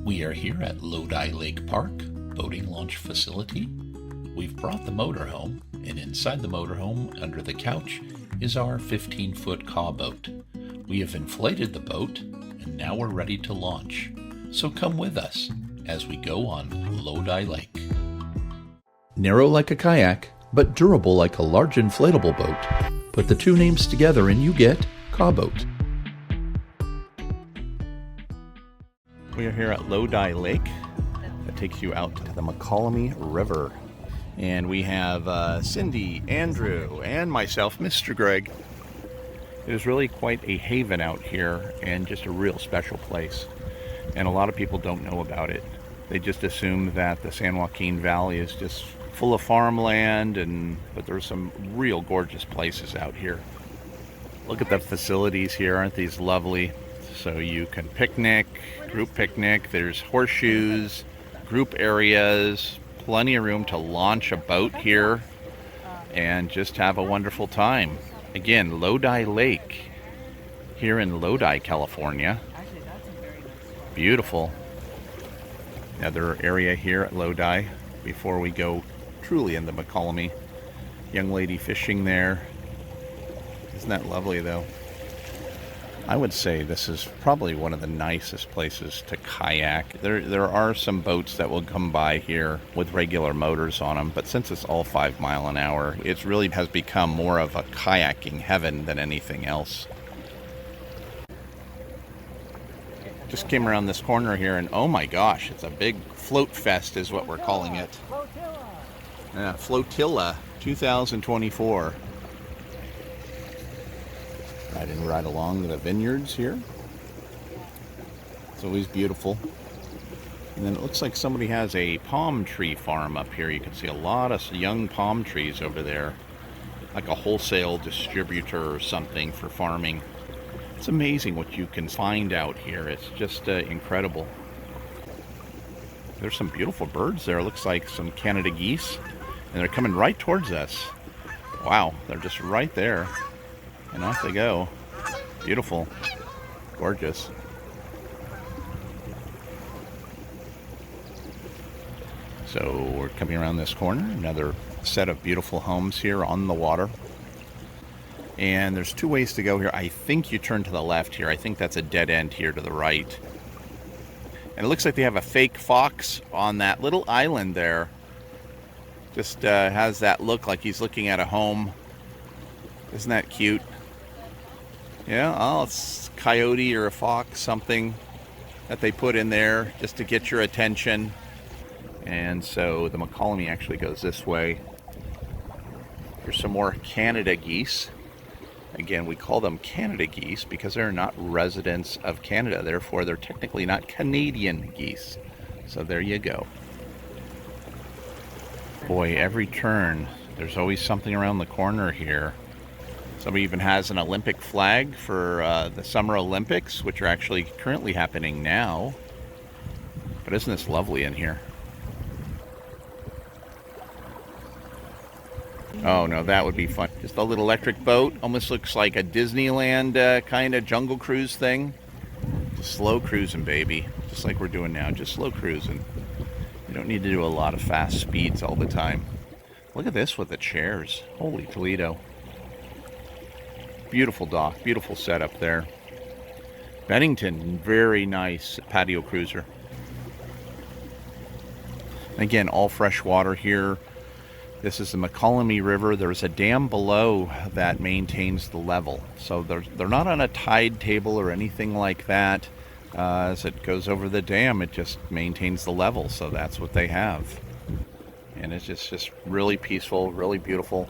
We are here at Lodi Lake Park, boating launch facility. We've brought the motorhome, and inside the motorhome, under the couch, is our 15-foot Kaboat. We have inflated the boat, and now we're ready to launch. So come with us as we go on Lodi Lake. Narrow like a kayak, but durable like a large inflatable boat. Put the two names together and you get Kaboat. We are here at Lodi Lake. That takes you out to the Mokelumne River. And we have Cindy, Andrew, and myself, Mr. Greg. It is really quite a haven out here and just a real special place. And a lot of people don't know about it. They just assume that the San Joaquin Valley is just full of farmland, but there's some real gorgeous places out here. Look at the facilities here, aren't these lovely? So you can picnic, group picnic, there's horseshoes, group areas, plenty of room to launch a boat here and just have a wonderful time. Again, Lodi Lake here in Lodi, California. Beautiful. Another area here at Lodi before we go truly in the Mokelumne. Young lady fishing there. Isn't that lovely though? I would say this is probably one of the nicest places to kayak. There are some boats that will come by here with regular motors on them, but since it's all 5 mile an hour, it really has become more of a kayaking heaven than anything else. Just came around this corner here and oh my gosh, it's a big float fest is what we're calling it. Flotilla 2024. I didn't ride along the vineyards here. It's always beautiful. And then it looks like somebody has a palm tree farm up here. You can see a lot of young palm trees over there. Like a wholesale distributor or something for farming. It's amazing what you can find out here. It's just incredible. There's some beautiful birds there. It looks like some Canada geese. And they're coming right towards us. Wow, they're just right there. And off they go. Beautiful. Gorgeous. So we're coming around this corner. Another set of beautiful homes here on the water. And there's two ways to go here. I think you turn to the left here. I think that's a dead end here to the right. And it looks like they have a fake fox on that little island there. Just has that look like he's looking at a home. Isn't that cute? Yeah, oh, it's a coyote or a fox, something that they put in there just to get your attention. And so the Mokelumne actually goes this way. Here's some more Canada geese. Again, we call them Canada geese because they're not residents of Canada. Therefore, they're technically not Canadian geese. So there you go. Boy, every turn, there's always something around the corner here. Somebody even has an Olympic flag for the Summer Olympics, which are actually currently happening now. But isn't this lovely in here? Oh no, that would be fun. Just a little electric boat. Almost looks like a Disneyland kind of jungle cruise thing. Just slow cruising, baby. Just like we're doing now, just slow cruising. You don't need to do a lot of fast speeds all the time. Look at this with the chairs. Holy Toledo. Beautiful dock, beautiful setup there. Bennington, very nice patio cruiser. Again, all fresh water here. This is the Mokelumne River. There's a dam below that maintains the level. So they're not on a tide table or anything like that. As it goes over the dam, it just maintains the level. So that's what they have. And it's just really peaceful, really beautiful.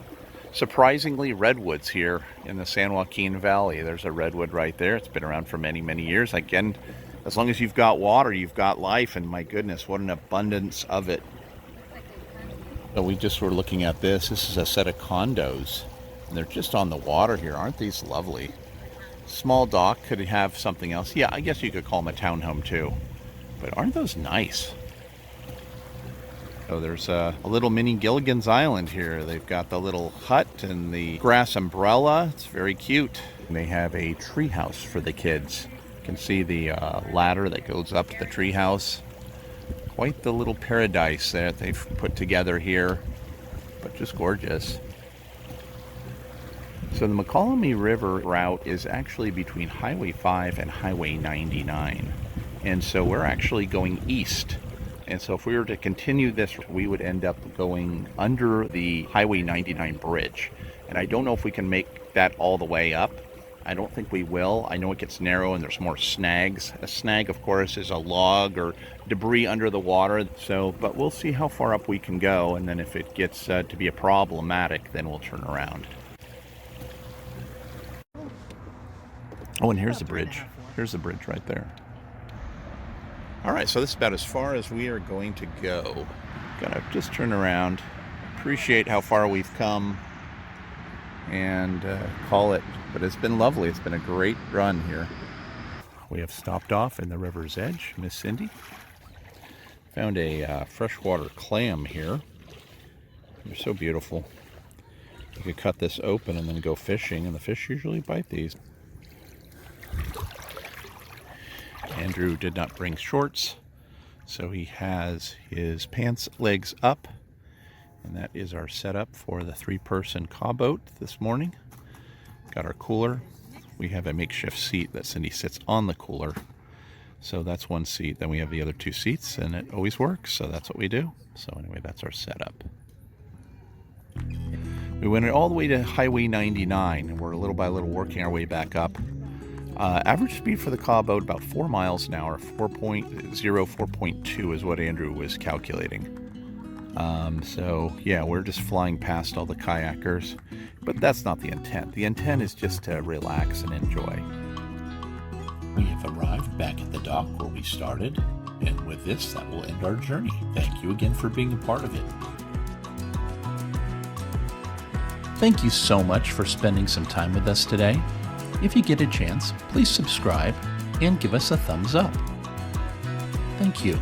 Surprisingly, redwoods here in the San Joaquin Valley. There's a redwood right there. It's been around for many, many years. Again, as long as you've got water, you've got life. And my goodness, what an abundance of it. So we just were looking at this. This is a set of condos. And they're just on the water here. Aren't these lovely? Small dock. Could have something else. Yeah, I guess you could call them a townhome too. But aren't those nice? So there's a little mini Gilligan's Island here. They've got the little hut and the grass umbrella. It's very cute. And they have a tree house for the kids. can see the ladder that goes up to the treehouse. Quite the little paradise that they've put together here, but just gorgeous. So the Mokelumne River route is actually between Highway 5 and Highway 99. And so we're actually going east. And so if we were to continue this, we would end up going under the Highway 99 bridge. And I don't know if we can make that all the way up. I don't think we will. I know it gets narrow and there's more snags. A snag, of course, is a log or debris under the water. So, but we'll see how far up we can go. And then if it gets to be a problematic, then we'll turn around. Oh, and here's the bridge. Here's the bridge right there. All right, so this is about as far as we are going to go. Gonna just turn around, appreciate how far we've come, and call it. But it's been lovely. It's been a great run here. We have stopped off in the river's edge. Miss Cindy found a freshwater clam here. They're so beautiful. You could cut this open and then go fishing, and the fish usually bite these. Andrew did not bring shorts, so he has his pants legs up, and that is our setup for the 3-person Kaboat this morning. Got our cooler. We have a makeshift seat that Cindy sits on the cooler, so that's one seat. Then we have the other 2 seats, and it always works, so that's what we do. So anyway, that's our setup. We went all the way to Highway 99, and we're little by little working our way back up. Average speed for the Kaboat about 4 miles an hour, 4.0, 4.2 is what Andrew was calculating. So yeah, we're just flying past all the kayakers, but that's not the intent. The intent is just to relax and enjoy. We have arrived back at the dock where we started, and with this, that will end our journey. Thank you again for being a part of it. Thank you so much for spending some time with us today. If you get a chance, please subscribe and give us a thumbs up. Thank you.